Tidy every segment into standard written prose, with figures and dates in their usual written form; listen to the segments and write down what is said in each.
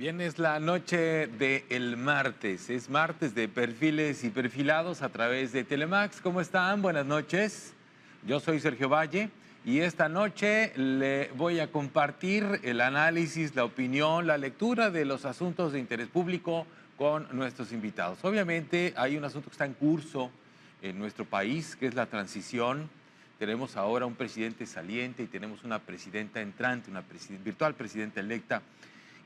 Bien, es la noche del martes. Es martes de perfiles y perfilados a través de Telemax. ¿Cómo están? Buenas noches. Yo soy Sergio Valle y esta noche le voy a compartir el análisis, la opinión, la lectura de los asuntos de interés público con nuestros invitados. Obviamente hay un asunto que está en curso en nuestro país, que es la transición. Tenemos ahora un presidente saliente y tenemos una presidenta entrante, una virtual presidenta electa.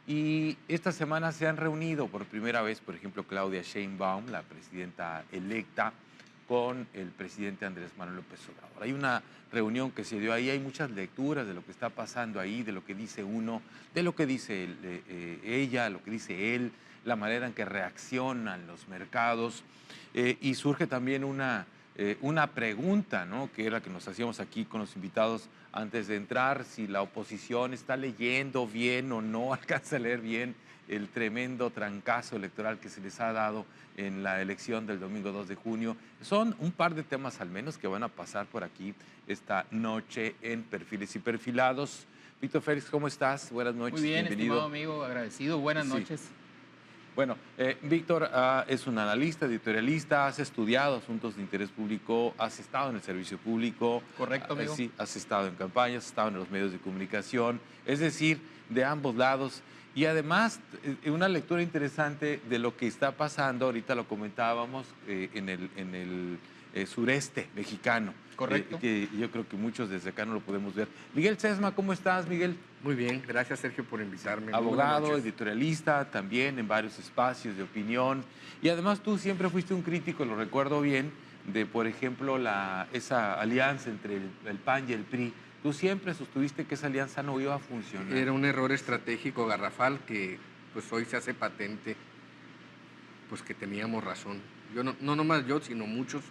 Y esta semana se han reunido por primera vez, por ejemplo, Claudia Sheinbaum, la presidenta electa, con el presidente Andrés Manuel López Obrador. Hay una reunión que se dio ahí, hay muchas lecturas de lo que está pasando ahí, de lo que dice uno, de lo que dice ella, lo que dice él, la manera en que reaccionan los mercados. Y surge también una pregunta, ¿no?, que era que nos hacíamos aquí con los invitados antes de entrar, si la oposición está leyendo bien o no alcanza a leer bien el tremendo trancazo electoral que se les ha dado en la elección del domingo 2 de junio. Son un par de temas al menos que van a pasar por aquí esta noche en Perfiles y Perfilados. Víctor Félix, ¿cómo estás? Buenas Muy noches, bien, bienvenido. estimado amigo, agradecido. Buenas Sí. noches. Bueno, Víctor es un analista, editorialista, has estudiado asuntos de interés público, has estado en el servicio público. Correcto, amigo. Sí, has estado en campañas, has estado en los medios de comunicación, es decir, de ambos lados. Y además, una lectura interesante de lo que está pasando, ahorita lo comentábamos, en el sureste mexicano. Correcto. Que yo creo que muchos desde acá no lo podemos ver. Miguel Sesma, ¿cómo estás, Miguel? Muy bien, gracias Sergio por invitarme. Abogado, editorialista, también en varios espacios de opinión. Y además tú siempre fuiste un crítico, lo recuerdo bien, de, por ejemplo, esa alianza entre el PAN y el PRI. Tú siempre sostuviste que esa alianza no iba a funcionar. Era un error estratégico garrafal que pues hoy se hace patente, pues que teníamos razón. Yo no nomás yo, sino muchos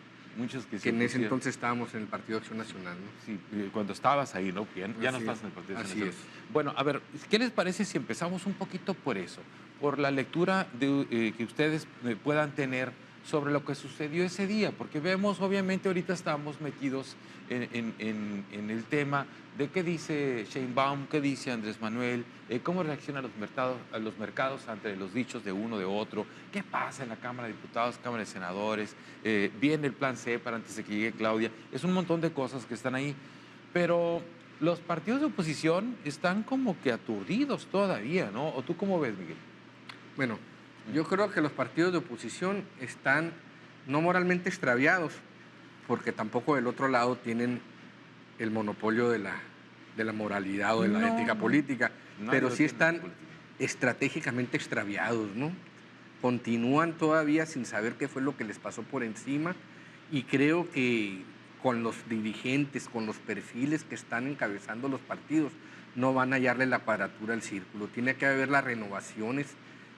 que en ese entonces estábamos en el Partido Acción Nacional, ¿no? Sí, cuando estabas ahí, ¿no? Ya no estás en el Partido Acción Nacional. Así es. Bueno, a ver, ¿qué les parece si empezamos un poquito por eso? Por la lectura que ustedes puedan tener sobre lo que sucedió ese día, porque vemos, obviamente, ahorita estamos metidos en el tema de qué dice Sheinbaum, qué dice Andrés Manuel, cómo reaccionan los mercados ante los dichos de uno, de otro, qué pasa en la Cámara de Diputados, Cámara de Senadores, viene el plan C para antes de que llegue Claudia, es un montón de cosas que están ahí, pero los partidos de oposición están como que aturdidos todavía, ¿no? ¿O tú cómo ves, Miguel? Bueno, yo creo que los partidos de oposición están no moralmente extraviados, porque tampoco del otro lado tienen el monopolio de la moralidad o de la ética política, pero sí están estratégicamente extraviados, ¿no? Continúan todavía sin saber qué fue lo que les pasó por encima, y creo que con los dirigentes, con los perfiles que están encabezando los partidos, no van a hallarle la cuadratura al círculo. Tiene que haber las renovaciones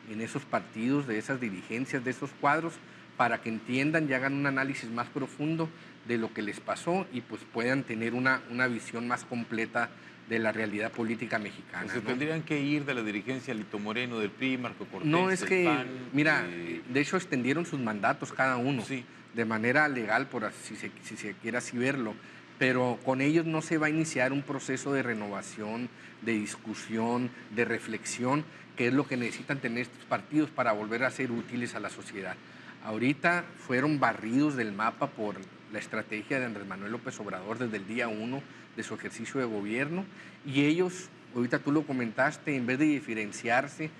en esos partidos, de esas dirigencias, de esos cuadros, para que entiendan y hagan un análisis más profundo de lo que les pasó y pues puedan tener una visión más completa de la realidad política mexicana. Se tendrían que ir de la dirigencia Lito Moreno, del PRI, Marco Cortés, no, es que, PAN, mira, de hecho extendieron sus mandatos cada uno, sí, de manera legal, si se quiere así verlo, pero con ellos no se va a iniciar un proceso de renovación, de discusión, de reflexión, que es lo que necesitan tener estos partidos para volver a ser útiles a la sociedad. Ahorita fueron barridos del mapa por la estrategia de Andrés Manuel López Obrador desde el día 1 de su ejercicio de gobierno, y ellos, ahorita tú lo comentaste, en vez de diferenciarse,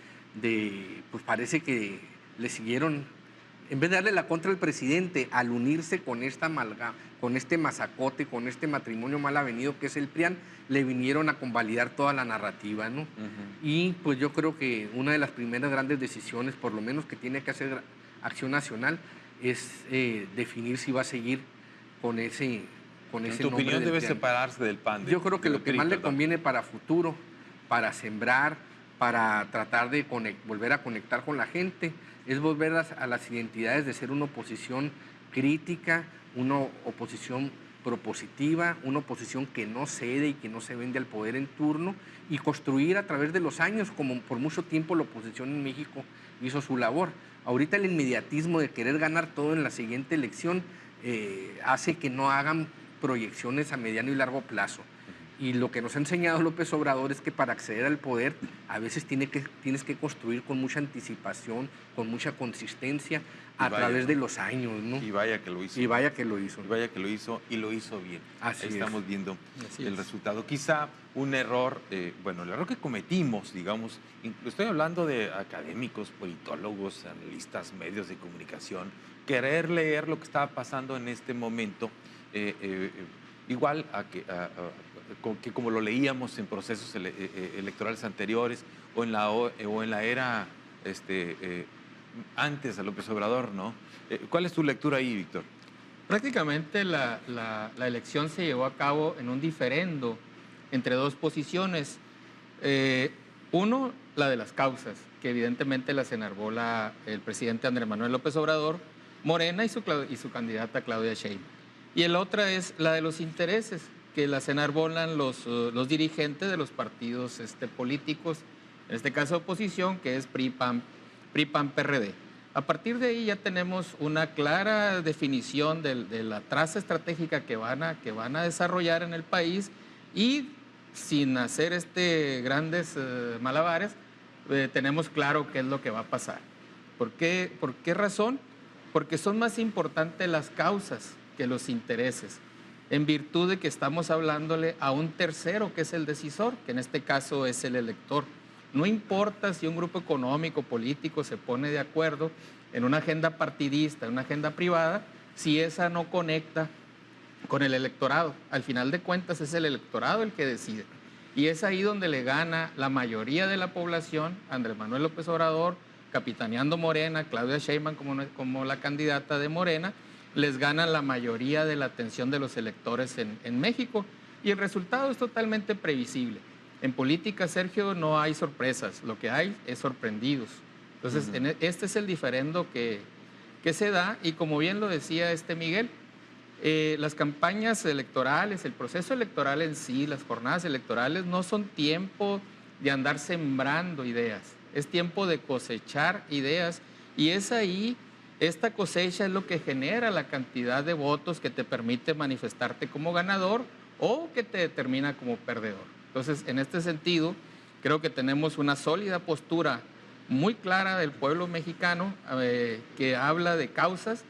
pues parece que le siguieron, en vez de darle la contra al presidente, al unirse con esta amalgama, con este masacote, con este matrimonio mal avenido que es el PRIAN, le vinieron a convalidar toda la narrativa, ¿no? Y pues yo creo que una de las primeras grandes decisiones, por lo menos que tiene que hacer Acción Nacional, es definir si va a seguir con ese nombre. En tu opinión debe separarse del PAN. Yo creo que lo que más le conviene para futuro, para sembrar, para tratar de volver a conectar con la gente, es volver a las identidades de ser una oposición crítica, una oposición propositiva, una oposición que no cede y que no se vende al poder en turno, y construir a través de los años, como por mucho tiempo la oposición en México hizo su labor. Ahorita el inmediatismo de querer ganar todo en la siguiente elección hace que no hagan proyecciones a mediano y largo plazo. Y lo que nos ha enseñado López Obrador es que para acceder al poder a veces tienes que construir con mucha anticipación, con mucha consistencia Y a vaya, través ¿no? de los años, ¿no? Y vaya que lo hizo. Y vaya que lo hizo. Y vaya que lo hizo, y lo hizo bien. Así Ahí es. estamos viendo Así el es. resultado. Quizá un error, bueno, el error que cometimos, digamos, estoy hablando de académicos, politólogos, analistas, medios de comunicación, querer leer lo que estaba pasando en este momento, igual que como lo leíamos en procesos electorales anteriores o en la era antes de López Obrador, ¿no? ¿Cuál es tu lectura ahí, Víctor? Prácticamente la elección se llevó a cabo en un diferendo entre dos posiciones. Uno, la de las causas, que evidentemente las enarbola el presidente Andrés Manuel López Obrador, Morena y su candidata Claudia Sheinbaum. Y el otra es la de los intereses, que las enarbolan los dirigentes de los partidos políticos, en este caso oposición, que es PRI, PAN, PRD. A partir de ahí ya tenemos una clara definición de la traza estratégica que van a desarrollar en el país y sin hacer grandes malabares, tenemos claro qué es lo que va a pasar. ¿Por qué razón? Porque son más importantes las causas que los intereses, en virtud de que estamos hablándole a un tercero que es el decisor, que en este caso es el elector. No importa si un grupo económico, político se pone de acuerdo en una agenda partidista, en una agenda privada, si esa no conecta con el electorado. Al final de cuentas es el electorado el que decide. Y es ahí donde le gana la mayoría de la población, Andrés Manuel López Obrador, capitaneando Morena, Claudia Sheinbaum como la candidata de Morena, les gana la mayoría de la atención de los electores en México. Y el resultado es totalmente previsible. En política, Sergio, no hay sorpresas, lo que hay es sorprendidos. Entonces, este es el diferendo que se da, y como bien lo decía Miguel, las campañas electorales, el proceso electoral en sí, las jornadas electorales no son tiempo de andar sembrando ideas, es tiempo de cosechar ideas, y es ahí, esta cosecha es lo que genera la cantidad de votos que te permite manifestarte como ganador o que te determina como perdedor. Entonces, en este sentido, creo que tenemos una sólida postura muy clara del pueblo mexicano que habla de causas,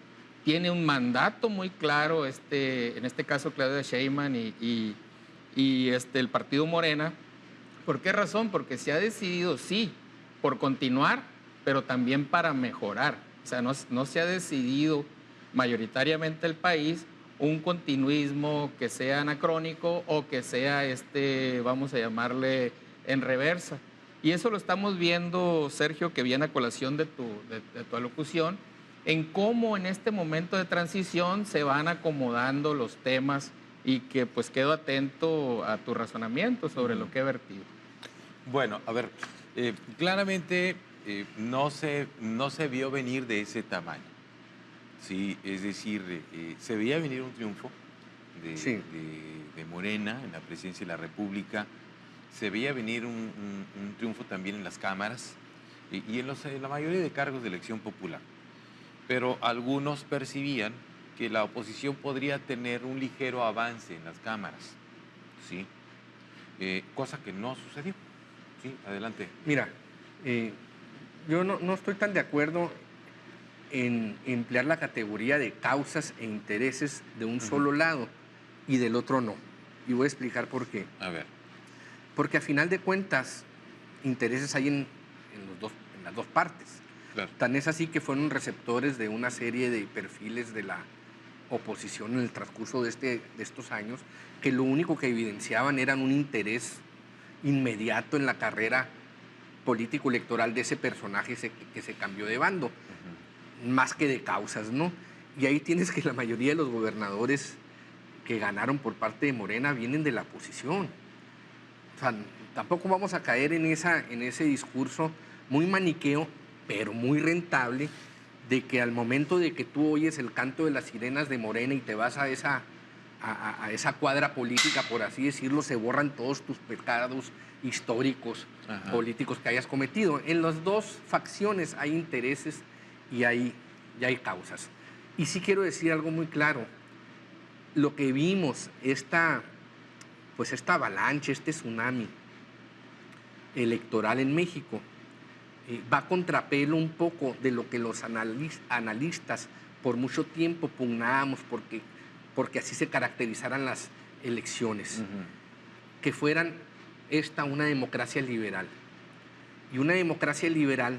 tiene un mandato muy claro, en este caso Claudia Sheinbaum y el partido Morena. ¿Por qué razón? Porque se ha decidido, sí, por continuar, pero también para mejorar. O sea, no se ha decidido mayoritariamente el país un continuismo que sea anacrónico o que sea, vamos a llamarle, en reversa. Y eso lo estamos viendo, Sergio, que viene a colación de tu alocución, en cómo en este momento de transición se van acomodando los temas, y que pues quedo atento a tu razonamiento sobre lo que he vertido. Bueno, a ver, claramente no se vio venir de ese tamaño. Sí, es decir, se veía venir un triunfo de Morena en la presidencia de la República, se veía venir un triunfo también en las cámaras y en la mayoría de cargos de elección popular. Pero algunos percibían que la oposición podría tener un ligero avance en las cámaras, ¿sí? Cosa que no sucedió. Sí, adelante. Mira, yo no estoy tan de acuerdo en emplear la categoría de causas e intereses de un solo lado y del otro no. Y voy a explicar por qué. A ver. Porque a final de cuentas, intereses hay en las dos partes. Claro. Tan es así que fueron receptores de una serie de perfiles de la oposición en el transcurso de estos años, que lo único que evidenciaban eran un interés inmediato en la carrera político-electoral de ese personaje que se cambió de bando, más que de causas, ¿no? Y ahí tienes que la mayoría de los gobernadores que ganaron por parte de Morena vienen de la oposición. O sea, tampoco vamos a caer en ese discurso muy maniqueo, pero muy rentable, de que al momento de que tú oyes el canto de las sirenas de Morena y te vas a esa cuadra política, por así decirlo, se borran todos tus pecados históricos, políticos que hayas cometido. En las dos facciones hay intereses y hay causas. Y sí quiero decir algo muy claro. Lo que vimos, pues esta avalancha, este tsunami electoral en México va a contrapelo un poco de lo que los analistas por mucho tiempo pugnábamos porque así se caracterizaran las elecciones, que fueran una democracia liberal. Y una democracia liberal,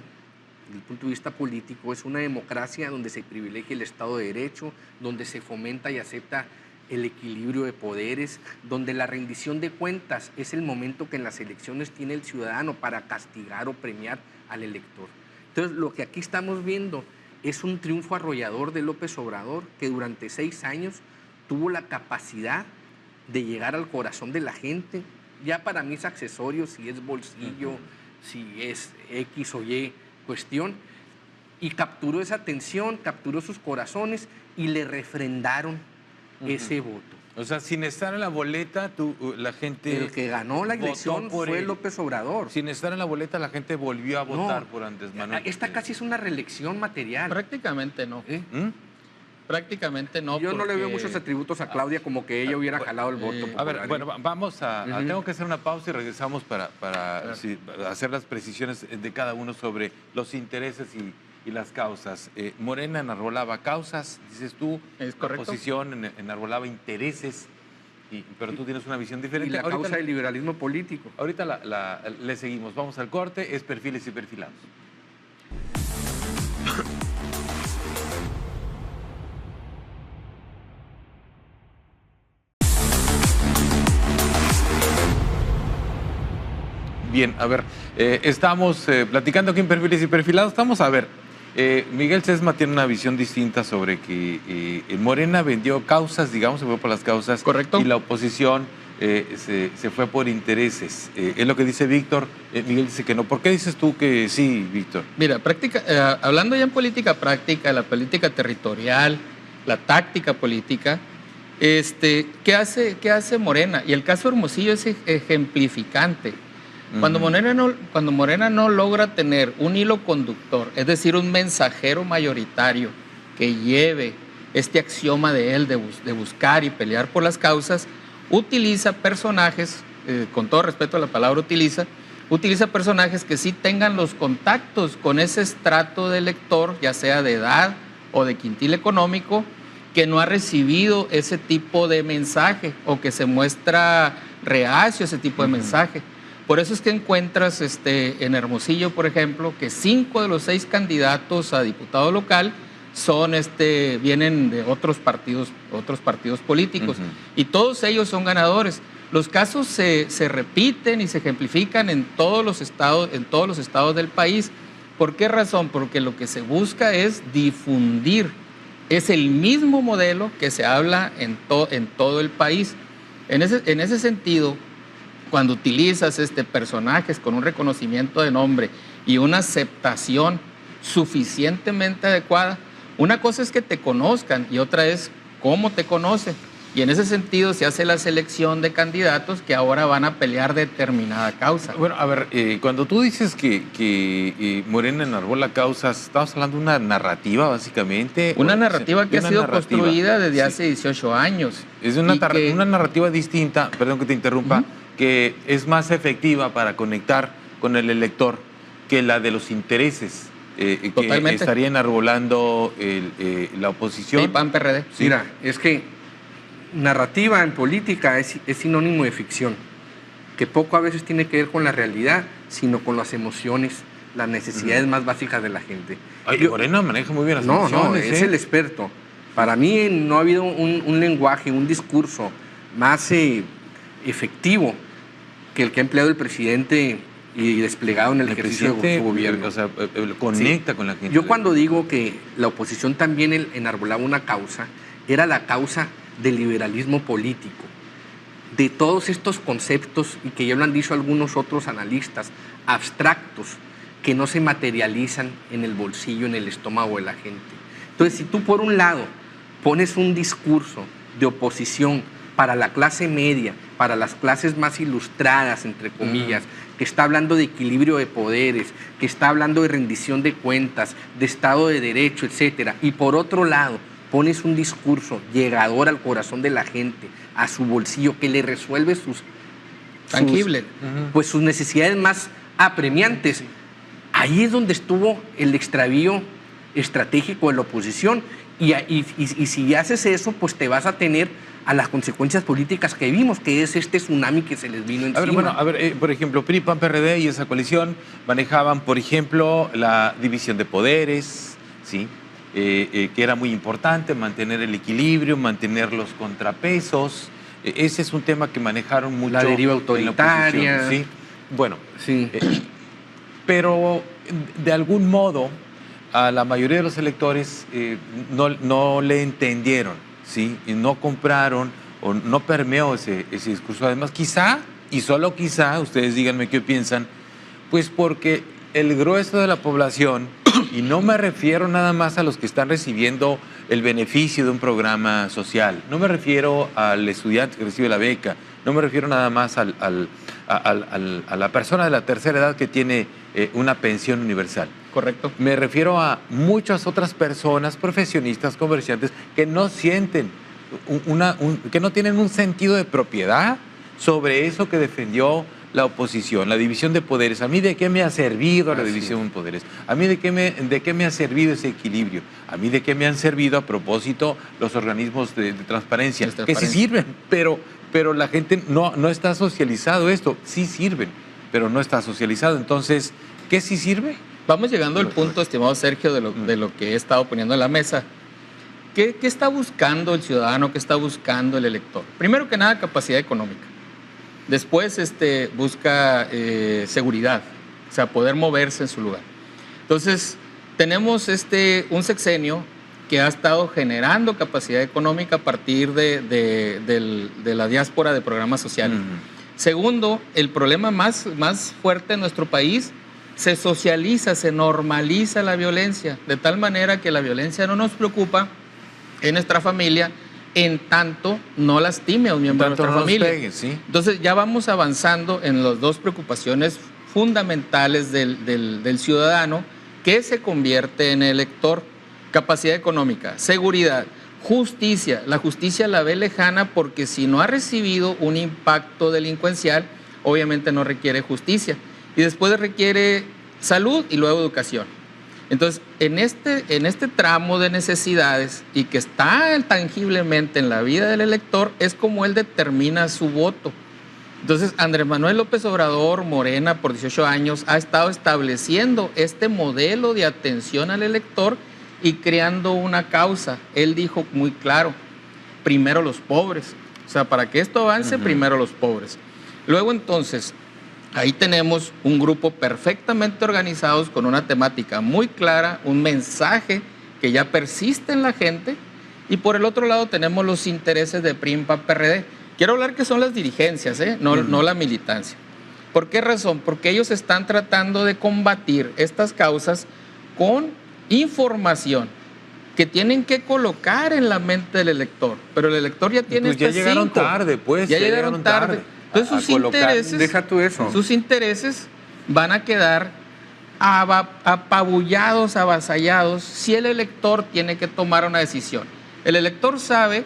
desde el punto de vista político, es una democracia donde se privilegia el Estado de Derecho, donde se fomenta y acepta el equilibrio de poderes, donde la rendición de cuentas es el momento que en las elecciones tiene el ciudadano para castigar o premiar al elector. Entonces, lo que aquí estamos viendo es un triunfo arrollador de López Obrador, que durante 6 años tuvo la capacidad de llegar al corazón de la gente. Ya para mí es accesorio si es bolsillo, si es X o Y cuestión, y capturó esa atención, capturó sus corazones y le refrendaron ese voto. O sea, sin estar en la boleta, la gente... El que ganó la elección fue López Obrador. Sin estar en la boleta, la gente volvió a votar por Andrés Manuel. Esta casi es una reelección material. Prácticamente no. Prácticamente no. Yo no le veo muchos atributos a Claudia como que ella hubiera jalado el voto popular. A ver, bueno, vamos a... Tengo que hacer una pausa y regresamos para hacer las precisiones de cada uno sobre los intereses y las causas. Morena enarbolaba causas, dices tú. Es correcto. La oposición enarbolaba intereses, pero tú tienes una visión diferente. Y la causa del liberalismo político. Ahorita le seguimos. Vamos al corte. Es Perfiles y Perfilados. Bien, a ver, estamos platicando aquí en Perfiles y Perfilados. Miguel Sesma tiene una visión distinta sobre que Morena vendió causas, digamos, se fue por las causas. Correcto. Y la oposición se fue por intereses. Es lo que dice Víctor. Miguel dice que no. ¿Por qué dices tú que sí, Víctor? Mira, hablando ya en política práctica, la política territorial, la táctica política, ¿qué hace Morena? Y el caso Hermosillo es ejemplificante. Cuando Morena no logra tener un hilo conductor, es decir, un mensajero mayoritario que lleve este axioma de él de buscar y pelear por las causas, utiliza personajes, con todo respeto a la palabra utiliza personajes que sí tengan los contactos con ese estrato de elector, ya sea de edad o de quintil económico, que no ha recibido ese tipo de mensaje o que se muestra reacio a ese tipo de mensaje. Por eso es que encuentras en Hermosillo, por ejemplo, que 5 de los 6 candidatos a diputado local vienen de otros partidos políticos, y todos ellos son ganadores. Los casos se repiten y se ejemplifican en todos los estados del país. ¿Por qué razón? Porque lo que se busca es difundir. Es el mismo modelo que se habla en todo el país. En ese sentido, cuando utilizas personajes con un reconocimiento de nombre y una aceptación suficientemente adecuada, una cosa es que te conozcan y otra es cómo te conocen. Y en ese sentido se hace la selección de candidatos que ahora van a pelear determinada causa. Bueno, a ver, cuando tú dices que Morena enarbola causas, estamos hablando de una narrativa, básicamente. Una narrativa que ha sido construida desde hace 18 años. Es una narrativa distinta, perdón que te interrumpa, que es más efectiva para conectar con el elector que la de los intereses que estaría enarbolando la oposición. Sí, PAN, PRD. Sí. Mira, es que narrativa en política es sinónimo de ficción, que poco a veces tiene que ver con la realidad, sino con las emociones, las necesidades más básicas de la gente. Morena maneja muy bien las emociones. No, es el experto. Para mí no ha habido un lenguaje, un discurso más efectivo que el que ha empleado el presidente y desplegado en el ejercicio de su gobierno. O sea, conecta con la gente. Yo cuando digo que la oposición también enarbolaba una causa, era la causa del liberalismo político, de todos estos conceptos, y que ya lo han dicho algunos otros analistas, abstractos, que no se materializan en el bolsillo, en el estómago de la gente. Entonces, si tú por un lado pones un discurso de oposición para la clase media, para las clases más ilustradas, entre comillas, que está hablando de equilibrio de poderes, que está hablando de rendición de cuentas, de Estado de Derecho, etcétera, y por otro lado pones un discurso llegador al corazón de la gente, a su bolsillo, que le resuelve tangible, pues sus necesidades más apremiantes, ahí es donde estuvo el extravío estratégico de la oposición. Y si haces eso, pues te vas a tener a las consecuencias políticas que vimos, que es este tsunami que se les vino encima. Por ejemplo, PRI, PAN, PRD y esa coalición manejaban, por ejemplo, la división de poderes, ¿sí? Que era muy importante, mantener el equilibrio, mantener los contrapesos. Ese es un tema que manejaron mucho. La deriva en la autoritaria. oposición, ¿sí? Bueno, Sí. pero de algún modo a la mayoría de los electores no le entendieron, ¿sí? Y no compraron o no permeó ese discurso. Además, quizá, y solo quizá, ustedes díganme qué piensan, pues porque el grueso de la población, y no me refiero nada más a los que están recibiendo el beneficio de un programa social, no me refiero al estudiante que recibe la beca, no me refiero nada más a la persona de la tercera edad que tiene una pensión universal. Correcto. Me refiero a muchas otras personas, profesionistas, comerciantes, que no sienten, que no tienen un sentido de propiedad sobre eso que defendió la oposición, la división de poderes. ¿A mí de qué me ha servido la división de poderes? ¿A mí de qué me ha servido ese equilibrio? ¿A mí de qué me han servido, a propósito, los organismos de transparencia? Que sí sirven, pero la gente no está socializado esto. Sí sirven, pero no está socializado. Entonces, ¿qué sí sirve? Vamos llegando al punto, estimado Sergio, de lo que he estado poniendo en la mesa. ¿Qué está buscando el ciudadano? ¿Qué está buscando el elector? Primero que nada, capacidad económica. Después busca seguridad, o sea, poder moverse en su lugar. Entonces, tenemos un sexenio que ha estado generando capacidad económica a partir de la diáspora de programas sociales. Segundo, el problema más fuerte en nuestro país: se socializa, se normaliza la violencia, de tal manera que la violencia no nos preocupa en nuestra familia, en tanto no lastime a un miembro de nuestra familia. ¿Sí? Entonces ya vamos avanzando en las dos preocupaciones fundamentales del ciudadano que se convierte en elector: capacidad económica, seguridad, justicia. La justicia la ve lejana porque si no ha recibido un impacto delincuencial, obviamente no requiere justicia. Y después requiere salud y luego educación. Entonces, en este tramo de necesidades y que está tangiblemente en la vida del elector, es como él determina su voto. Entonces, Andrés Manuel López Obrador, Morena, por 18 años, ha estado estableciendo este modelo de atención al elector y creando una causa. Él dijo muy claro: primero los pobres. O sea, para que esto avance, primero los pobres. Luego, entonces, ahí tenemos un grupo perfectamente organizados con una temática muy clara, un mensaje que ya persiste en la gente, y por el otro lado tenemos los intereses de PRI, PAN, PRD. Quiero hablar que son las dirigencias, no la militancia. ¿Por qué razón? Porque ellos están tratando de combatir estas causas con información que tienen que colocar en la mente del elector, pero el elector ya tiene pues ya llegaron tarde, pues. Ya llegaron tarde. Entonces sus intereses van a quedar apabullados, avasallados, si el elector tiene que tomar una decisión. El elector sabe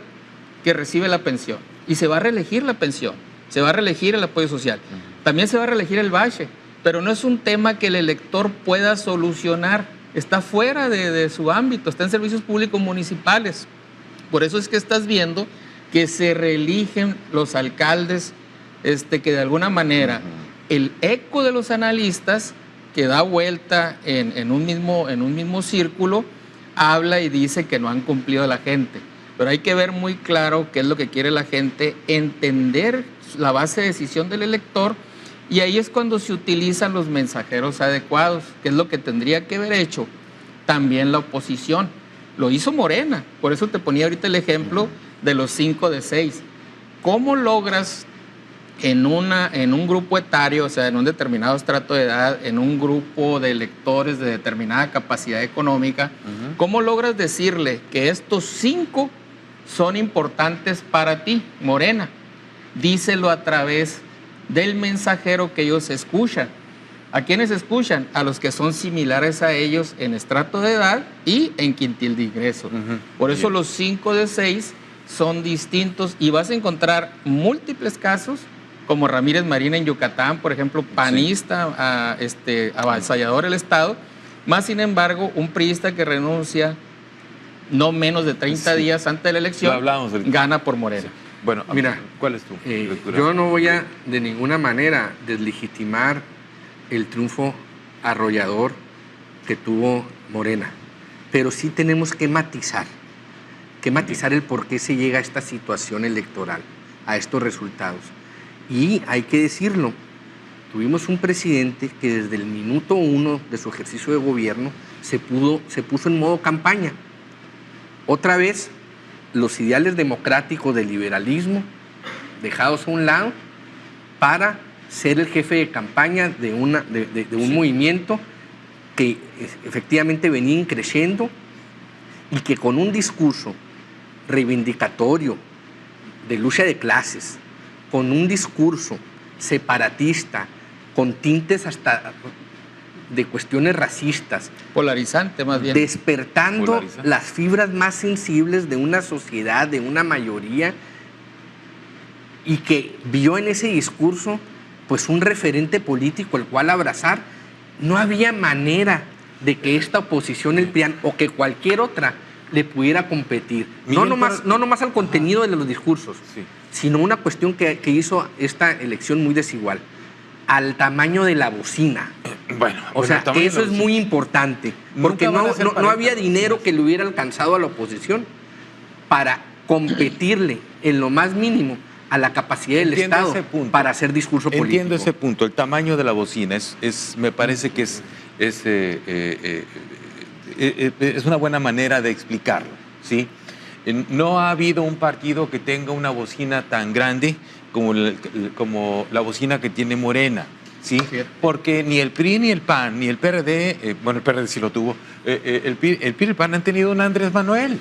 que recibe la pensión y se va a reelegir la pensión, se va a reelegir el apoyo social, también se va a reelegir el bache, pero no es un tema que el elector pueda solucionar, está fuera de su ámbito, está en servicios públicos municipales. Por eso es que estás viendo que se reeligen los alcaldes, que de alguna manera el eco de los analistas que da vuelta en un mismo círculo habla y dice que no han cumplido a la gente. Pero hay que ver muy claro qué es lo que quiere la gente, entender la base de decisión del elector, y ahí es cuando se utilizan los mensajeros adecuados, que es lo que tendría que haber hecho también la oposición. Lo hizo Morena, por eso te ponía ahorita el ejemplo de los 5 de 6. ¿Cómo logras en un grupo etario, o sea, en un determinado estrato de edad, en un grupo de electores de determinada capacidad económica, cómo logras decirle que estos 5 son importantes para ti, Morena? Díselo a través del mensajero que ellos escuchan. ¿A quiénes escuchan? A los que son similares a ellos en estrato de edad y en quintil de ingreso. Por eso los 5 de 6 son distintos y vas a encontrar múltiples casos, como Ramírez Marina en Yucatán, por ejemplo, panista, avasallador del Estado, más sin embargo, un priista que renuncia no menos de 30 días antes de la elección, gana por Morena. Sí. Bueno, mira, ¿cuál es tu lectura? Yo no voy a de ninguna manera deslegitimar el triunfo arrollador que tuvo Morena, pero sí tenemos que matizar el por qué se llega a esta situación electoral, a estos resultados. Y hay que decirlo, tuvimos un presidente que desde el minuto 1 de su ejercicio de gobierno se puso en modo campaña. Otra vez, los ideales democráticos del liberalismo dejados a un lado para ser el jefe de campaña de un movimiento que efectivamente venía creciendo y que con un discurso reivindicatorio de lucha de clases, con un discurso separatista, con tintes hasta de cuestiones racistas. Polarizante, más bien. Despertando las fibras más sensibles de una sociedad, de una mayoría, y que vio en ese discurso pues un referente político el cual abrazar. No había manera de que esta oposición, el PRIAN, o que cualquier otra le pudiera competir. No nomás al contenido de los discursos, sino una cuestión que hizo esta elección muy desigual, al tamaño de la bocina. Bueno, o sea, eso es muy importante, porque no había dinero que le hubiera alcanzado a la oposición para competirle en lo más mínimo a la capacidad del Estado para hacer discurso político. Entiendo ese punto, el tamaño de la bocina, me parece que es una buena manera de explicarlo, ¿sí? No ha habido un partido que tenga una bocina tan grande como la bocina que tiene Morena, ¿sí? Porque ni el PRI, ni el PAN, ni el PRD, bueno, el PRD sí lo tuvo, el PRI y el PAN han tenido un Andrés Manuel.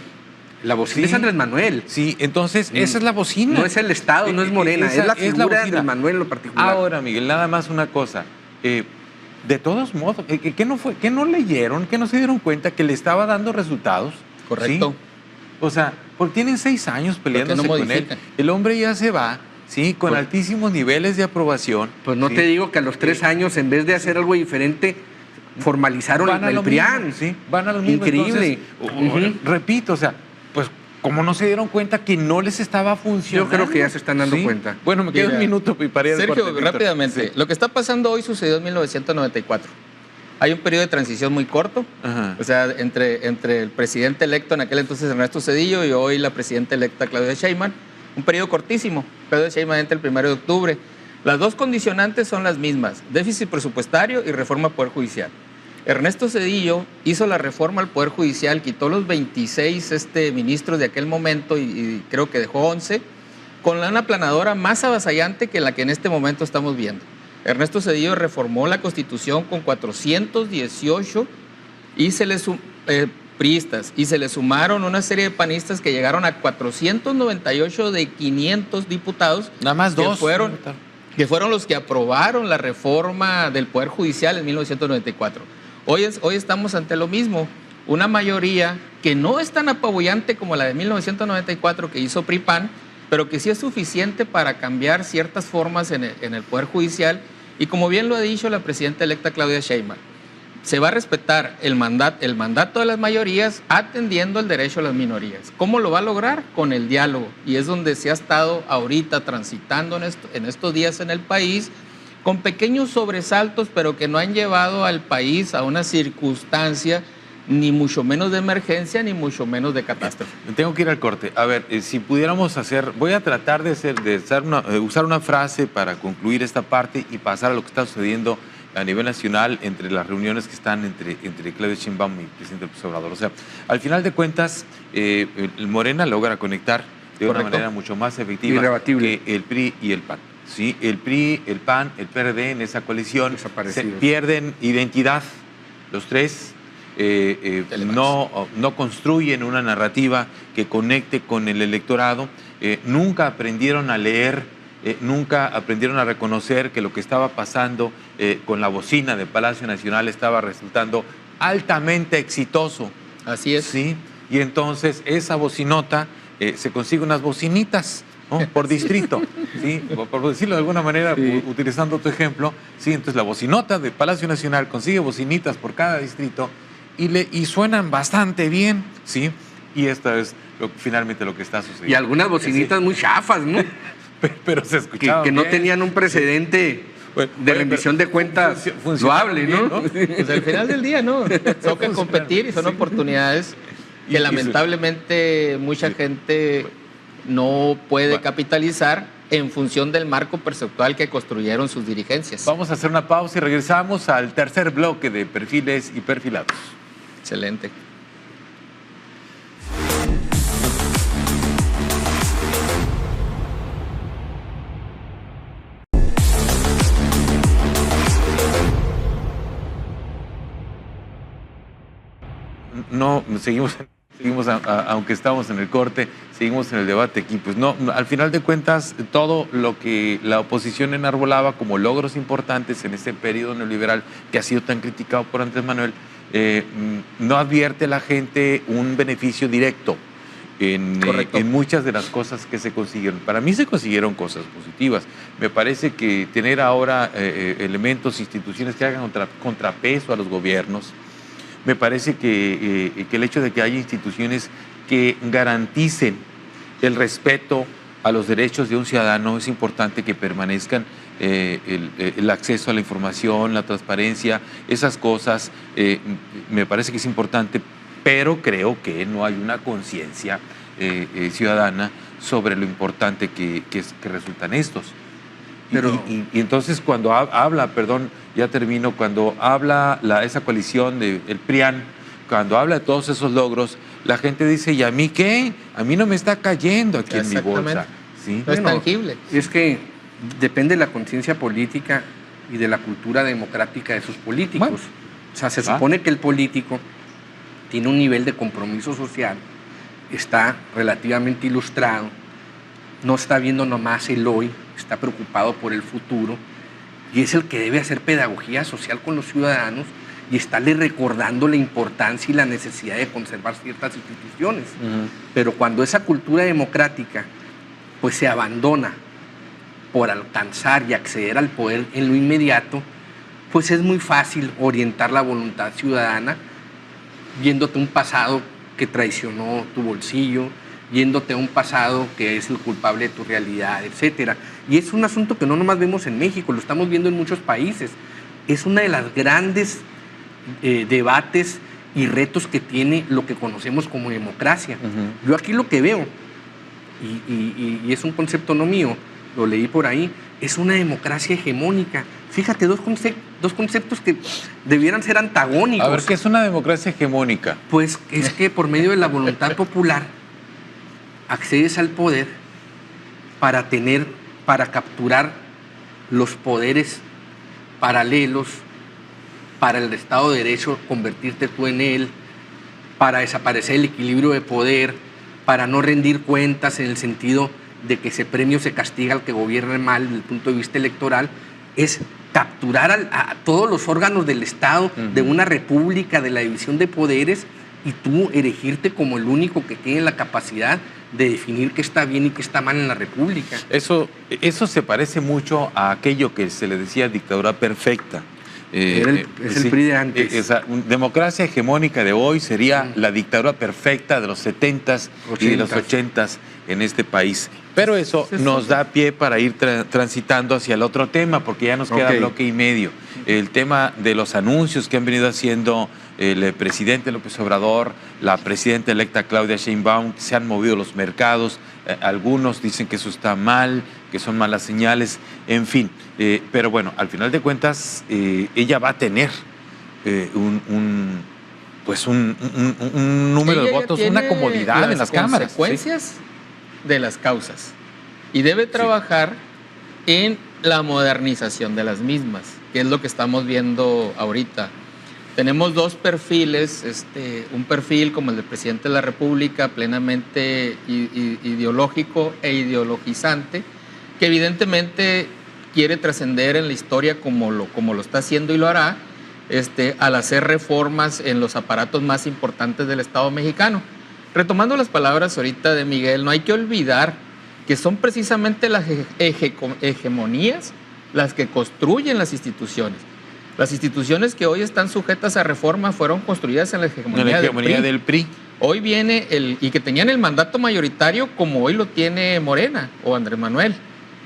La bocina es Andrés Manuel. Sí, entonces esa es la bocina. No es el Estado, no es Morena, es la figura de Andrés Manuel en lo particular. Ahora, Miguel, nada más una cosa. De todos modos, ¿qué no leyeron, que no se dieron cuenta que le estaba dando resultados? Correcto. ¿Sí? O sea, porque tienen 6 años peleándose con él. El hombre ya se va, ¿sí? Con altísimos niveles de aprobación. Pues no te digo que a los 3 años, en vez de hacer algo diferente, formalizaron el PRIAN. Sí, van a lo mismo. Increíble. Entonces, repito, o sea, pues como no se dieron cuenta que no les estaba funcionando. Yo creo que ya se están dando cuenta. Bueno, me queda un minuto para ir al Sergio, rápidamente. Lo que está pasando hoy sucedió en 1994. Hay un periodo de transición muy corto, o sea, entre el presidente electo en aquel entonces, Ernesto Zedillo, y hoy la presidenta electa, Claudia Sheinbaum. Un periodo cortísimo. Claudia Sheinbaum entra el 1 de octubre. Las dos condicionantes son las mismas: déficit presupuestario y reforma al Poder Judicial. Ernesto Zedillo hizo la reforma al Poder Judicial, quitó los 26 ministros de aquel momento y creo que dejó 11, con una aplanadora más avasallante que la que en este momento estamos viendo. Ernesto Zedillo reformó la Constitución con 418 priistas, y se le sumaron una serie de panistas que llegaron a 498 de 500 diputados. Nada más dos. Que fueron los que aprobaron la reforma del Poder Judicial en 1994. Hoy estamos ante lo mismo, una mayoría que no es tan apabullante como la de 1994 que hizo PRI-PAN, pero que sí es suficiente para cambiar ciertas formas en el Poder Judicial. Y como bien lo ha dicho la presidenta electa Claudia Sheinbaum, se va a respetar el mandato de las mayorías atendiendo el derecho a las minorías. ¿Cómo lo va a lograr? Con el diálogo. Y es donde se ha estado ahorita transitando en estos días en el país, con pequeños sobresaltos, pero que no han llevado al país a una circunstancia ni mucho menos de emergencia, ni mucho menos de catástrofe. Tengo que ir al corte. A ver, si pudiéramos voy a tratar de usar una frase para concluir esta parte y pasar a lo que está sucediendo a nivel nacional entre las reuniones que están entre Claudia Sheinbaum y el presidente López Obrador. O sea, al final de cuentas, el Morena logra conectar de una manera mucho más efectiva que el PRI y el PAN. ¿Sí? El PRI, el PAN, el PRD en esa coalición pierden identidad. Los tres no construyen una narrativa que conecte con el electorado. Nunca aprendieron a leer nunca aprendieron a reconocer que lo que estaba pasando con la bocina de Palacio Nacional estaba resultando altamente exitoso. Así es. Sí, y entonces esa bocinota se consigue unas bocinitas, ¿no? Por distrito, ¿sí? Por decirlo de alguna manera, Sí. utilizando tu ejemplo, ¿sí? Entonces la bocinota de Palacio Nacional consigue bocinitas por cada distrito y suenan bastante bien, ¿sí? Y esto es finalmente lo que está sucediendo. Y algunas bocinitas muy chafas, ¿no? Pero se que, escuchaba que no bien. tenían un precedente Bueno, de rendición de cuentas loable, ¿no? Pues al final del día, ¿no? Toca competir y son oportunidades que lamentablemente mucha gente no puede capitalizar en función del marco perceptual que construyeron sus dirigencias. Vamos a hacer una pausa y regresamos al tercer bloque de Perfiles y Perfilados. Excelente. No, seguimos aunque estamos en el corte, seguimos en el debate aquí. Pues no, al final de cuentas, todo lo que la oposición enarbolaba como logros importantes en este periodo neoliberal que ha sido tan criticado por Andrés Manuel, no advierte a la gente un beneficio directo en muchas de las cosas que se consiguieron. Para mí se consiguieron cosas positivas. Me parece que tener ahora elementos, instituciones que hagan contrapeso a los gobiernos. Me parece que el hecho de que haya instituciones que garanticen el respeto a los derechos de un ciudadano es importante, que permanezcan el acceso a la información, la transparencia, esas cosas, me parece que es importante, pero creo que no hay una conciencia ciudadana sobre lo importante que resultan estos. Pero- Y entonces cuando habla, perdón, ya termino, cuando habla esa coalición del PRIAN, cuando habla de todos esos logros, la gente dice, ¿y a mí qué? A mí no me está cayendo aquí en mi bolsa. ¿Sí? No es Bueno, tangible. Es que depende de la conciencia política y de la cultura democrática de sus políticos. Bueno. O sea, se supone que el político tiene un nivel de compromiso social, está relativamente ilustrado, no está viendo nomás el hoy, está preocupado por el futuro, y es el que debe hacer pedagogía social con los ciudadanos y estarle recordando la importancia y la necesidad de conservar ciertas instituciones. Pero cuando esa cultura democrática pues se abandona por alcanzar y acceder al poder en lo inmediato, pues es muy fácil orientar la voluntad ciudadana viéndote un pasado que traicionó tu bolsillo, viéndote un pasado que es el culpable de tu realidad, etcétera. Y es un asunto que no nomás vemos en México, lo estamos viendo en muchos países. Es una de las grandes debates y retos que tiene lo que conocemos como democracia. Yo aquí lo que veo, y es un concepto no mío, lo leí por ahí, es una democracia hegemónica. Fíjate, dos conceptos que debieran ser antagónicos. A ver, ¿qué es una democracia hegemónica? Pues es que por medio de la voluntad popular accedes al poder para capturar los poderes paralelos, para el Estado de Derecho convertirte tú en él, para desaparecer el equilibrio de poder, para no rendir cuentas en el sentido de que ese premio se castiga al que gobierne mal desde el punto de vista electoral. Es capturar a todos los órganos del Estado, de una república, de la división de poderes, y tú erigirte como el único que tiene la capacidad de definir qué está bien y qué está mal en la república. Eso se parece mucho a aquello que se le decía dictadura perfecta. Es el PRI de antes. Esa democracia hegemónica de hoy sería la dictadura perfecta de los 70s y de los 80s en este país. Pero eso nos da pie para ir transitando hacia el otro tema, porque ya nos queda bloque y medio. El tema de los anuncios que han venido haciendo el presidente López Obrador, la presidenta electa Claudia Sheinbaum, que se han movido los mercados. Algunos dicen que eso está mal, que son malas señales, en fin. Pero bueno, al final de cuentas, ella va a tener un número de votos, una comodidad en las cámaras. Consecuencias de las causas. Y debe trabajar en la modernización de las mismas, que es lo que estamos viendo ahorita. Tenemos dos perfiles, un perfil como el del presidente de la República, plenamente ideológico e ideologizante, que evidentemente quiere trascender en la historia como lo está haciendo y lo hará, al hacer reformas en los aparatos más importantes del Estado mexicano. Retomando las palabras ahorita de Miguel, no hay que olvidar que son precisamente las hegemonías las que construyen las instituciones. Las instituciones que hoy están sujetas a reforma fueron construidas en la hegemonía, del PRI. Hoy viene y que tenían el mandato mayoritario como hoy lo tiene Morena o Andrés Manuel.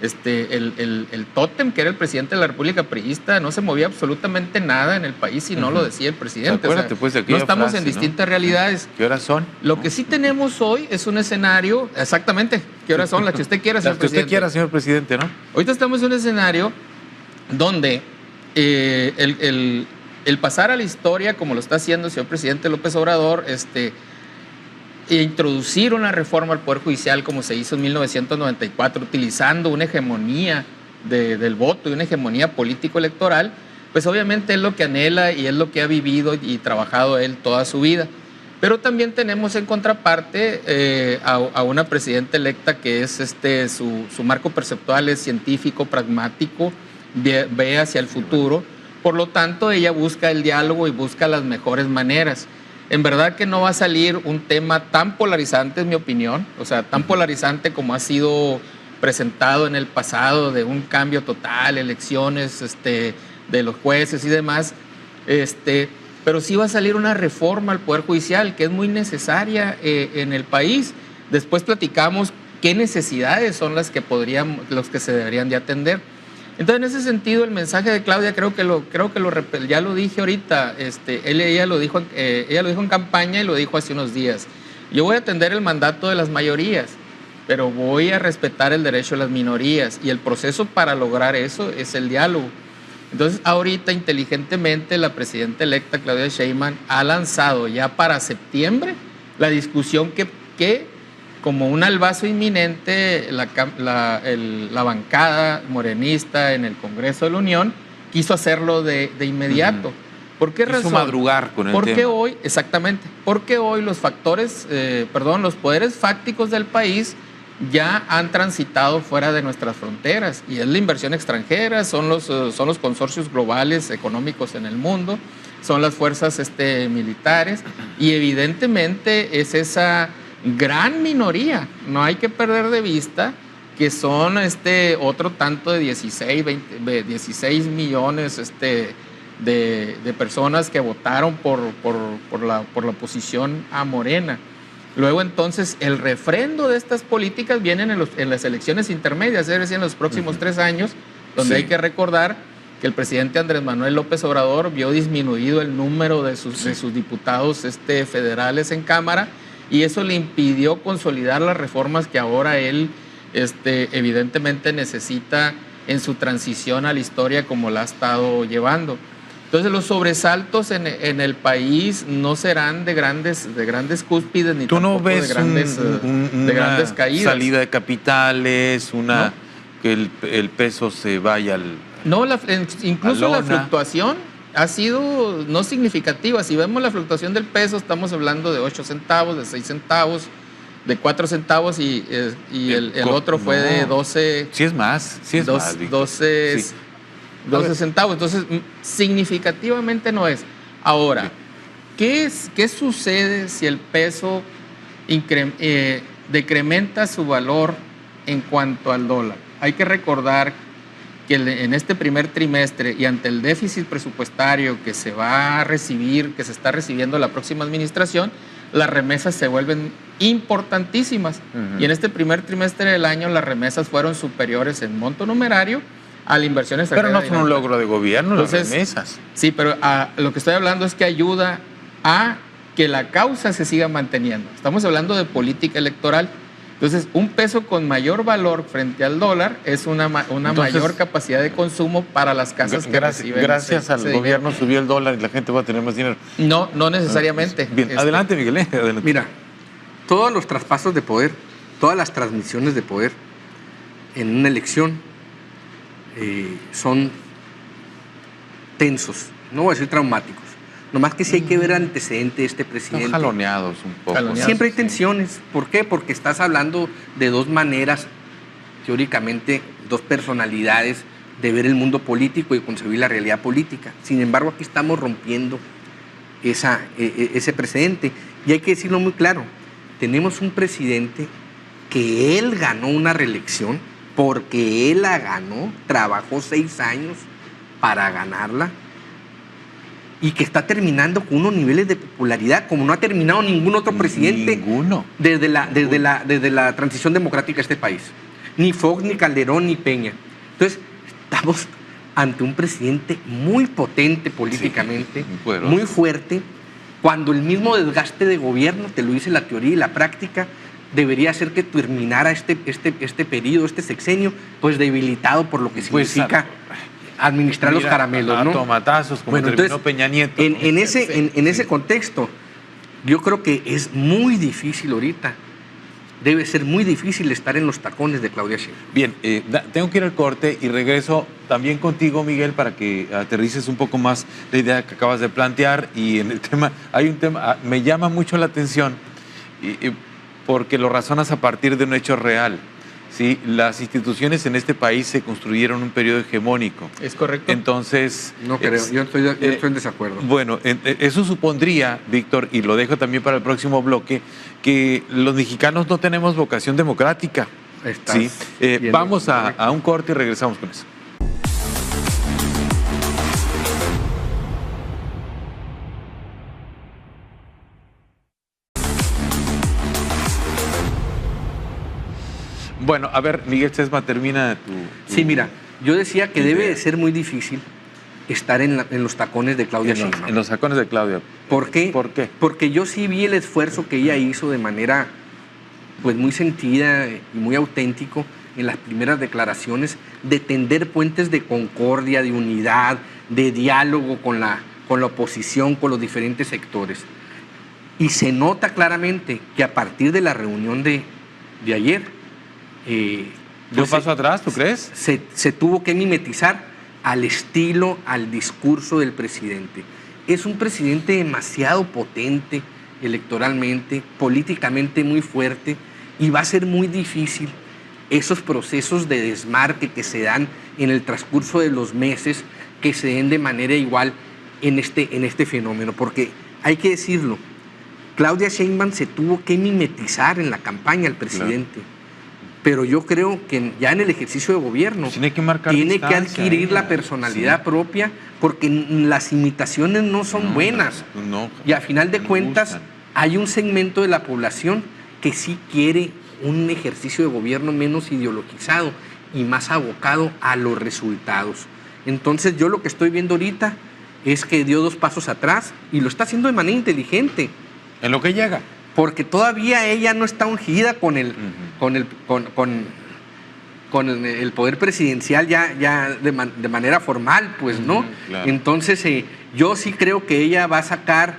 El tótem, que era el presidente de la República priista, no se movía absolutamente nada en el país si no lo decía el presidente. Acuérdate, pues, de no estamos frase, en distintas realidades. ¿Qué horas son? Lo que sí tenemos hoy es un escenario, exactamente, ¿qué horas son? Las que usted quiera, señor presidente. Las que usted quiera, señor presidente, ¿no? Ahorita estamos en un escenario donde el pasar a la historia, como lo está haciendo el señor presidente López Obrador, e introducir una reforma al Poder Judicial como se hizo en 1994, utilizando una hegemonía del voto y una hegemonía político-electoral, pues obviamente es lo que anhela y es lo que ha vivido y trabajado él toda su vida. Pero también tenemos en contraparte a una presidenta electa que es su marco perceptual es científico, pragmático, ve hacia el futuro. Por lo tanto, ella busca el diálogo y busca las mejores maneras. En verdad que no va a salir un tema tan polarizante, en mi opinión, o sea, tan polarizante como ha sido presentado en el pasado, de un cambio total, elecciones de los jueces y demás, pero sí va a salir una reforma al Poder Judicial que es muy necesaria en el país. Después platicamos qué necesidades son los que se deberían de atender. Entonces, en ese sentido, el mensaje de Claudia ya lo dije ahorita, ella lo dijo en campaña y lo dijo hace unos días. Yo voy a atender el mandato de las mayorías, pero voy a respetar el derecho de las minorías, y el proceso para lograr eso es el diálogo. Entonces, ahorita, inteligentemente, la presidenta electa, Claudia Sheinbaum, ha lanzado ya para septiembre la discusión que como un albazo inminente, la bancada morenista en el Congreso de la Unión quiso hacerlo de inmediato. ¿Por qué razón? Quiso madrugar con el tema. Exactamente, porque hoy los poderes fácticos del país ya han transitado fuera de nuestras fronteras, y es la inversión extranjera, son los consorcios globales económicos en el mundo, son las fuerzas militares, y evidentemente es esa gran minoría, no hay que perder de vista que son otro tanto de 16 millones de personas que votaron por la oposición a Morena. Luego, entonces, el refrendo de estas políticas vienen en las elecciones intermedias, es decir, en los próximos 3 años, donde hay que recordar que el presidente Andrés Manuel López Obrador vio disminuido el número de sus diputados federales en Cámara, y eso le impidió consolidar las reformas que ahora él evidentemente necesita en su transición a la historia como la ha estado llevando. Entonces, los sobresaltos en el país no serán de grandes cúspides, ni tampoco de grandes caídas. Salida de capitales, ¿no? Que el peso se vaya al... No, incluso la fluctuación ha sido no significativa. Si vemos la fluctuación del peso, estamos hablando de 8 centavos, de 6 centavos, de 4 centavos, y el otro fue de 12... Sí es más, 12 centavos. Entonces, significativamente no es. Ahora, ¿qué sucede si el peso decrementa su valor en cuanto al dólar? Hay que recordar que en este primer trimestre, y ante el déficit presupuestario que se va a recibir, que se está recibiendo la próxima administración, las remesas se vuelven importantísimas. Y en este primer trimestre del año las remesas fueron superiores en monto numerario a la inversión extranjera. Pero no son un logro de gobierno. Entonces, las remesas. Sí, pero lo que estoy hablando es que ayuda a que la causa se siga manteniendo. Estamos hablando de política electoral. Entonces, un peso con mayor valor frente al dólar es una mayor capacidad de consumo para las casas que reciben. Gracias al gobierno subió el dólar y la gente va a tener más dinero. No necesariamente. Bien, adelante, Miguel. Adelante. Mira, todos los traspasos de poder, todas las transmisiones de poder en una elección son tensos, no voy a decir traumáticos. Nomás que sí hay que ver antecedentes de este presidente. Están jaloneados un poco. Siempre hay tensiones. ¿Por qué? Porque estás hablando de dos maneras teóricamente dos personalidades de ver el mundo político y concebir la realidad política. Sin embargo, aquí estamos rompiendo ese precedente. Y hay que decirlo muy claro, tenemos un presidente que él ganó una reelección porque él la ganó, trabajó 6 años para ganarla y que está terminando con unos niveles de popularidad como no ha terminado ningún otro presidente. Ninguno. Desde la transición democrática de este país. Ni Fox, ni Calderón, ni Peña. Entonces, estamos ante un presidente muy potente políticamente, sí, muy fuerte, cuando el mismo desgaste de gobierno, te lo dice la teoría y la práctica, debería hacer que terminara este periodo, este sexenio, pues debilitado por lo que significa administrar los caramelos, ¿no? Tomatazos, como bueno, terminó entonces, Peña Nieto. En ese contexto, yo creo que es muy difícil ahorita, debe ser muy difícil estar en los tacones de Claudia Sheinbaum. Bien, tengo que ir al corte y regreso también contigo, Miguel, para que aterrices un poco más la idea que acabas de plantear. Y en el tema, hay un tema, me llama mucho la atención porque lo razonas a partir de un hecho real. ¿Sí? Las instituciones en este país se construyeron en un periodo hegemónico. Es correcto. Entonces... No creo, yo estoy en desacuerdo. Bueno, eso supondría, Víctor, y lo dejo también para el próximo bloque, que los mexicanos no tenemos vocación democrática. ¿Sí? Vamos a un corte y regresamos con eso. Bueno, a ver, Miguel Sesma, termina tu... Sí, mira, yo decía que debe de ser muy difícil estar en los tacones de Claudia Sheinbaum. En los tacones de Claudia. ¿Por qué? ¿Por qué? Porque yo sí vi el esfuerzo que ella hizo de manera pues muy sentida y muy auténtico en las primeras declaraciones de tender puentes de concordia, de unidad, de diálogo con la oposición, con los diferentes sectores. Y se nota claramente que a partir de la reunión de ayer, ¿De un paso atrás, tú crees? Se tuvo que mimetizar al estilo, al discurso del presidente. Es un presidente demasiado potente electoralmente, políticamente muy fuerte, y va a ser muy difícil esos procesos de desmarque que se dan en el transcurso de los meses, que se den de manera igual en este fenómeno, porque hay que decirlo, Claudia Sheinbaum se tuvo que mimetizar en la campaña al presidente. Claro. Pero yo creo que ya en el ejercicio de gobierno tiene que adquirir la personalidad propia, porque las imitaciones no son buenas. Y a final de cuentas hay un segmento de la población que sí quiere un ejercicio de gobierno menos ideologizado y más abocado a los resultados. Entonces yo lo que estoy viendo ahorita es que dio 2 pasos atrás y lo está haciendo de manera inteligente. En lo que llega. Porque todavía ella no está ungida con el poder presidencial ya de manera formal, pues, ¿no? Claro. Entonces, yo sí creo que ella va a sacar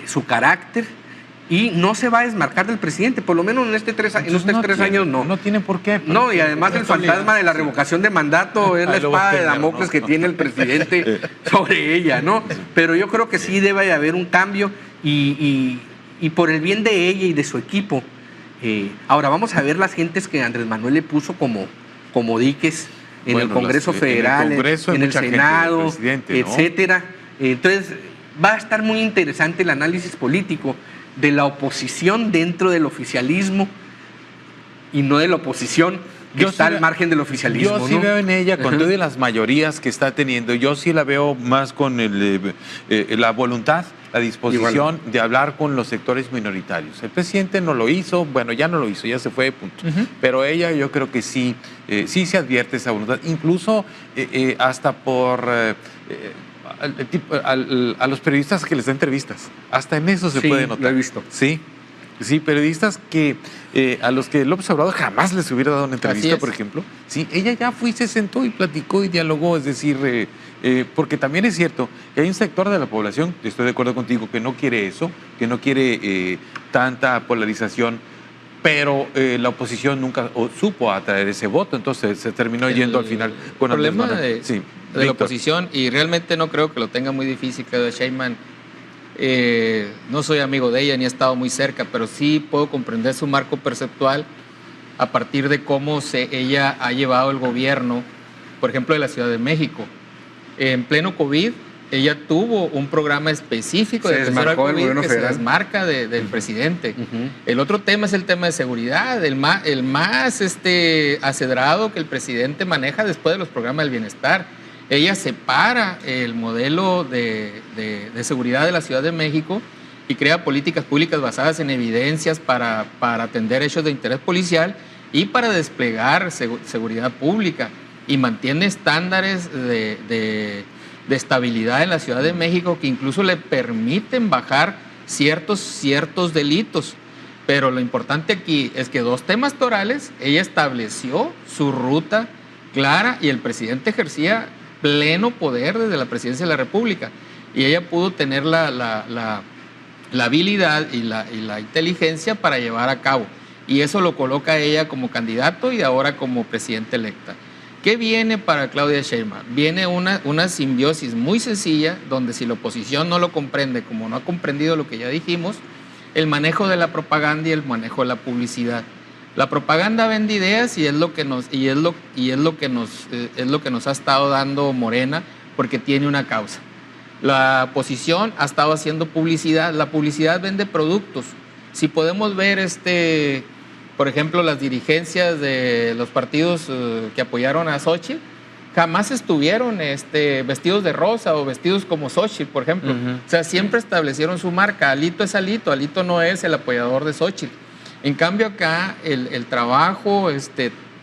su carácter y no se va a desmarcar del presidente, por lo menos en estos tres años no. No tiene por qué. No, y además el fantasma de la revocación de mandato es la espada de Damocles que tiene el presidente sobre ella, ¿no? Pero yo creo que sí debe de haber un cambio y por el bien de ella y de su equipo. Ahora vamos a ver las gentes que Andrés Manuel le puso como diques en el Congreso Federal, en el Senado, etcétera. Entonces va a estar muy interesante el análisis político de la oposición dentro del oficialismo y no de la oposición que está al margen del oficialismo. Yo sí veo en ella, con todas las mayorías que está teniendo, yo sí la veo más con la voluntad, la disposición de hablar con los sectores minoritarios. El presidente no lo hizo, bueno, ya no lo hizo, ya se fue, punto. Pero ella yo creo que sí, sí se advierte esa voluntad, incluso hasta por a los periodistas que les da entrevistas, hasta en eso se puede notar. Lo he visto. Sí, periodistas que a los que López Obrador jamás les hubiera dado una entrevista, por ejemplo. Sí, ella ya fue y se sentó y platicó y dialogó, es decir, porque también es cierto que hay un sector de la población, estoy de acuerdo contigo, que no quiere eso, que no quiere tanta polarización, pero la oposición nunca supo atraer ese voto, entonces se terminó yendo al final con el problema de la oposición, y realmente no creo que lo tenga muy difícil, Claudia Sheinbaum. No soy amigo de ella ni he estado muy cerca, pero sí puedo comprender su marco perceptual a partir de cómo ella ha llevado el gobierno, por ejemplo, de la Ciudad de México. En pleno COVID, ella tuvo un programa específico de atención al COVID que se desmarca del presidente. El otro tema es el tema de seguridad, el más acedrado que el presidente maneja después de los programas del bienestar. Ella separa el modelo de seguridad de la Ciudad de México y crea políticas públicas basadas en evidencias para atender hechos de interés policial y para desplegar seguridad pública, y mantiene estándares de estabilidad en la Ciudad de México que incluso le permiten bajar ciertos delitos. Pero lo importante aquí es que 2 temas torales, ella estableció su ruta clara y el presidente ejercía pleno poder desde la presidencia de la República, y ella pudo tener la habilidad y la inteligencia para llevar a cabo, y eso lo coloca a ella como candidato y ahora como presidenta electa. ¿Qué viene para Claudia Sheinbaum? Viene una simbiosis muy sencilla, donde si la oposición no lo comprende, como no ha comprendido lo que ya dijimos, el manejo de la propaganda y el manejo de la publicidad. La propaganda vende ideas y es lo que nos ha estado dando Morena, porque tiene una causa. La oposición ha estado haciendo publicidad. La publicidad vende productos. Si podemos ver por ejemplo, las dirigencias de los partidos que apoyaron a Xochitl jamás estuvieron vestidos de rosa o vestidos como Xochitl, por ejemplo. O sea, siempre establecieron su marca. Alito es Alito, Alito no es el apoyador de Xochitl. En cambio acá el trabajo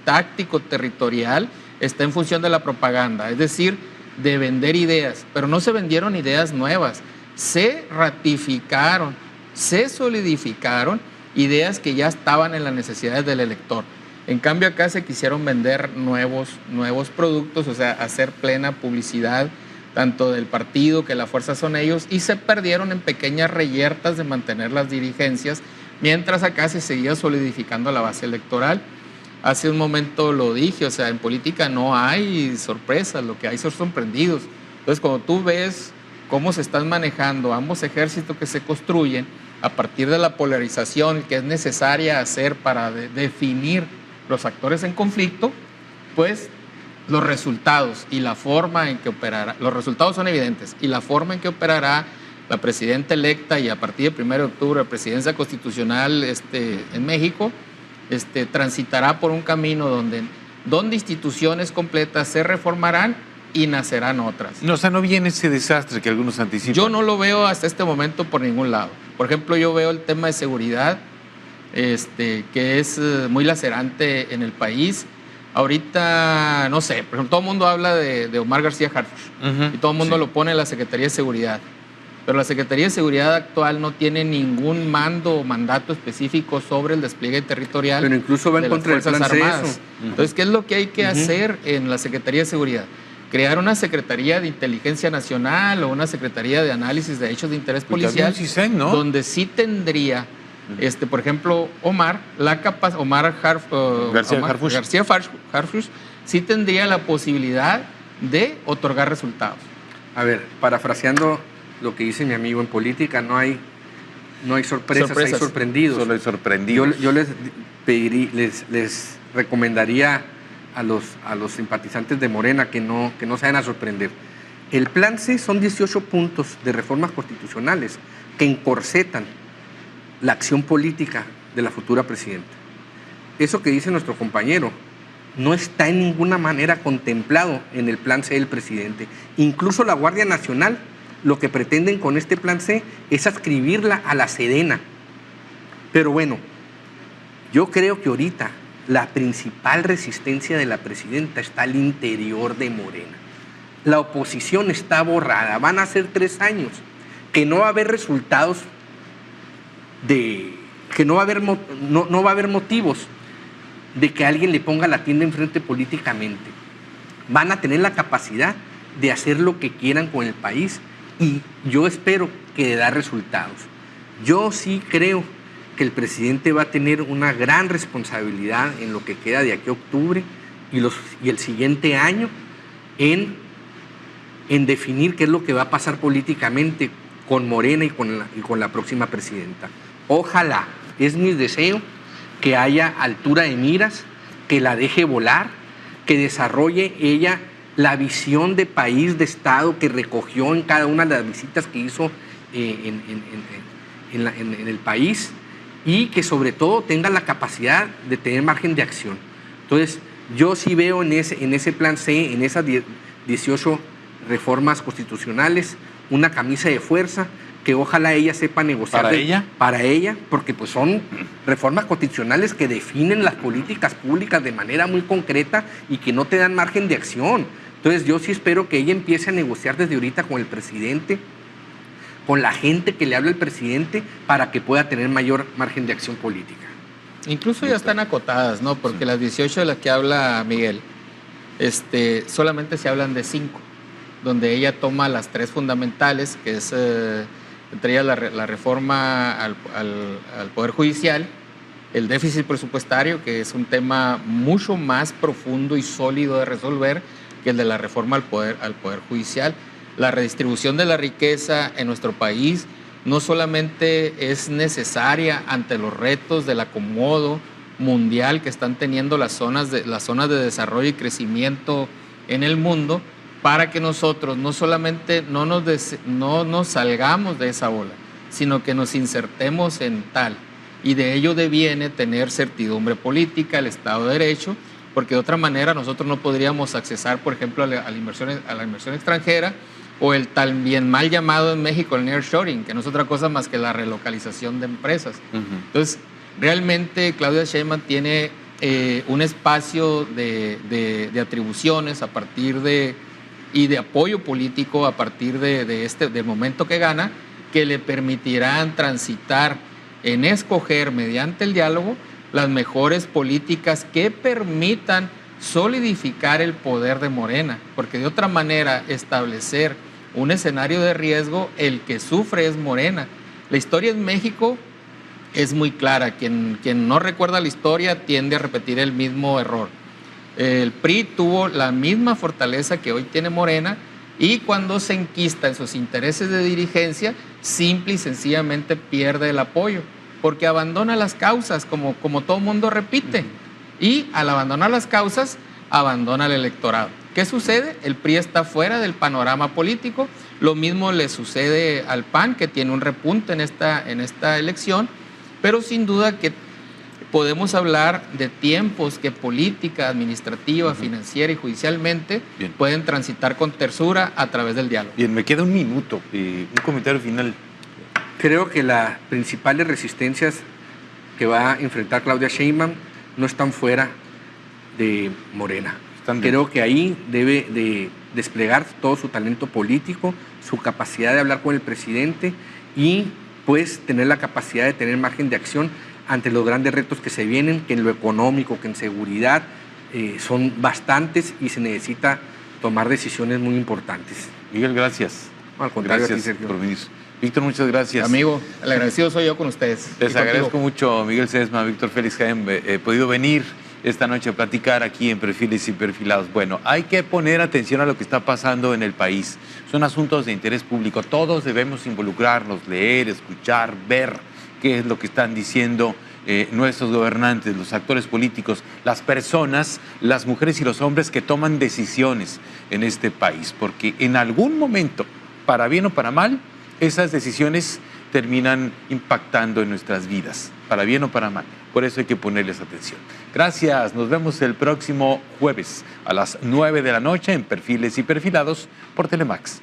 táctico, territorial, está en función de la propaganda, es decir, de vender ideas. Pero no se vendieron ideas nuevas, se ratificaron, se solidificaron ideas que ya estaban en las necesidades del elector. En cambio acá se quisieron vender nuevos productos, o sea, hacer plena publicidad tanto del partido, que la fuerza son ellos, y se perdieron en pequeñas reyertas de mantener las dirigencias, mientras acá se seguía solidificando la base electoral. Hace un momento lo dije, o sea, en política no hay sorpresas, lo que hay son sorprendidos. Entonces, cuando tú ves cómo se están manejando ambos ejércitos que se construyen, a partir de la polarización que es necesaria hacer para definir los actores en conflicto, pues los resultados y la forma en que operará, los resultados son evidentes, y la forma en que operará la presidenta electa y a partir del 1 de octubre la presidencia constitucional en México, transitará por un camino donde instituciones completas se reformarán y nacerán otras. No, o sea, no viene ese desastre que algunos anticipan. Yo no lo veo hasta este momento por ningún lado. Por ejemplo, yo veo el tema de seguridad, que es muy lacerante en el país. Ahorita, no sé, por ejemplo, todo el mundo habla de Omar García Harfuch, y todo el mundo lo pone en la Secretaría de Seguridad. Pero la Secretaría de Seguridad actual no tiene ningún mando o mandato específico sobre el despliegue territorial. Pero incluso va en contra del Fuerzas Armadas. Entonces, ¿qué es lo que hay que hacer en la Secretaría de Seguridad? Crear una Secretaría de Inteligencia Nacional o una Secretaría de Análisis de Hechos de Interés Policial, CISEN, ¿no? Donde sí tendría, por ejemplo, García Harfuch, sí tendría la posibilidad de otorgar resultados. A ver, parafraseando lo que dice mi amigo, en política no hay sorpresas, hay sorprendidos. Solo hay sorprendidos. Yo les recomendaría a los simpatizantes de Morena que no se vayan a sorprender. El plan C son 18 puntos de reformas constitucionales que encorsetan la acción política de la futura presidenta. Eso que dice nuestro compañero no está en ninguna manera contemplado en el plan C del presidente. Incluso la Guardia Nacional, lo que pretenden con este plan C es adscribirla a la Sedena. Pero bueno, yo creo que ahorita la principal resistencia de la presidenta está al interior de Morena. La oposición está borrada. Van a ser 3 años que no va a haber resultados, que no va a haber motivos de que alguien le ponga la tienda enfrente políticamente. Van a tener la capacidad de hacer lo que quieran con el país, y yo espero que dé resultados. Yo sí creo que el presidente va a tener una gran responsabilidad en lo que queda de aquí a octubre y el siguiente año en definir qué es lo que va a pasar políticamente con Morena y con la próxima presidenta. Ojalá, es mi deseo que haya altura de miras, que la deje volar, que desarrolle ella la visión de país, de Estado que recogió en cada una de las visitas que hizo en el país, y que sobre todo tenga la capacidad de tener margen de acción. Entonces, yo sí veo en ese plan C, en esas 18 reformas constitucionales, una camisa de fuerza que ojalá ella sepa negociar. ¿Para ella? Para ella, porque pues son reformas constitucionales que definen las políticas públicas de manera muy concreta y que no te dan margen de acción. Entonces, yo sí espero que ella empiece a negociar desde ahorita con el presidente, con la gente que le habla al presidente, para que pueda tener mayor margen de acción política. Incluso ya están acotadas, ¿no? Porque las 18 de las que habla Miguel, solamente se hablan de 5, donde ella toma las 3 fundamentales, que es entre ellas la reforma al Poder Judicial, el déficit presupuestario, que es un tema mucho más profundo y sólido de resolver que el de la reforma al Poder Judicial. La redistribución de la riqueza en nuestro país no solamente es necesaria ante los retos del acomodo mundial que están teniendo las zonas de desarrollo y crecimiento en el mundo, para que nosotros no solamente no nos salgamos de esa ola, sino que nos insertemos en tal. Y de ello deviene tener certidumbre política, el Estado de Derecho, porque de otra manera nosotros no podríamos accesar, por ejemplo, a la inversión extranjera, o el también mal llamado en México el nearshoring, que no es otra cosa más que la relocalización de empresas. Entonces, realmente Claudia Sheinbaum tiene un espacio de atribuciones a partir y de apoyo político a partir del momento que gana, que le permitirán transitar en escoger mediante el diálogo las mejores políticas que permitan solidificar el poder de Morena, porque de otra manera establecer un escenario de riesgo, el que sufre es Morena. La historia en México es muy clara. Quien no recuerda la historia tiende a repetir el mismo error. El PRI tuvo la misma fortaleza que hoy tiene Morena, y cuando se enquista en sus intereses de dirigencia, simple y sencillamente pierde el apoyo, porque abandona las causas, como todo mundo repite. Y al abandonar las causas, abandona el electorado. ¿Qué sucede? El PRI está fuera del panorama político. Lo mismo le sucede al PAN, que tiene un repunte en esta elección, pero sin duda que podemos hablar de tiempos que política, administrativa, financiera y judicialmente pueden transitar con tersura a través del diálogo. Bien, me queda un minuto. Un comentario final. Creo que las principales resistencias que va a enfrentar Claudia Sheinbaum no están fuera de Morena. Creo que ahí debe de desplegar todo su talento político, su capacidad de hablar con el presidente y pues tener la capacidad de tener margen de acción ante los grandes retos que se vienen, que en lo económico, que en seguridad, son bastantes y se necesita tomar decisiones muy importantes. Miguel, gracias. Al contrario, gracias a ti, Sergio. por venir. Víctor, muchas gracias. Amigo, el agradecido soy yo con ustedes. Les agradezco mucho, Miguel Sedesma, Víctor Félix, que hayan podido venir esta noche a platicar aquí en Perfiles y Perfilados. Bueno, hay que poner atención a lo que está pasando en el país. Son asuntos de interés público. Todos debemos involucrarnos, leer, escuchar, ver qué es lo que están diciendo nuestros gobernantes, los actores políticos, las personas, las mujeres y los hombres que toman decisiones en este país. Porque en algún momento, para bien o para mal, esas decisiones terminan impactando en nuestras vidas, para bien o para mal. Por eso hay que ponerles atención. Gracias, nos vemos el próximo jueves a las 9 de la noche en Perfiles y Perfilados por Telemax.